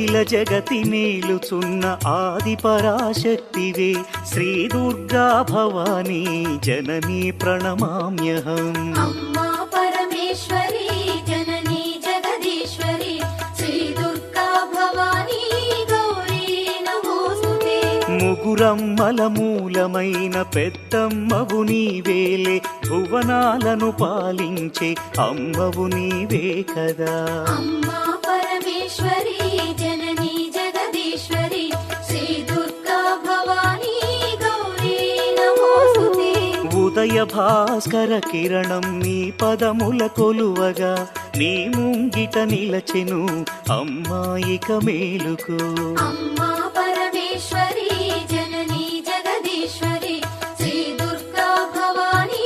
అఖిల జగతి మేలుచున్న ఆది పరాశక్తివే శ్రీ దుర్గా భవానీ జననీ ప్రణమామ్యహం. అమ్మా పరమేశ్వరి జననీ జగదీశ్వరి శ్రీ దుర్గా భవానీ గౌరీ నమోస్తుతే. ముగురమ్మల మూలమైన పెద్దమ్మవు నీవేలే భువనాలను పాలించే అమ్మవు నీవే కదా. అమ్మా పరమేశ్వరి జననీ జగదీశ్వరి శ్రీ దుర్గా భవానీ గౌరీ నమోస్తుతే. ఉదయ భాస్కర కిరణం నీ పదముల కొలువగా నీ ముంగిట నిలచెను అమ్మాయిక మేలుకు. అమ్మా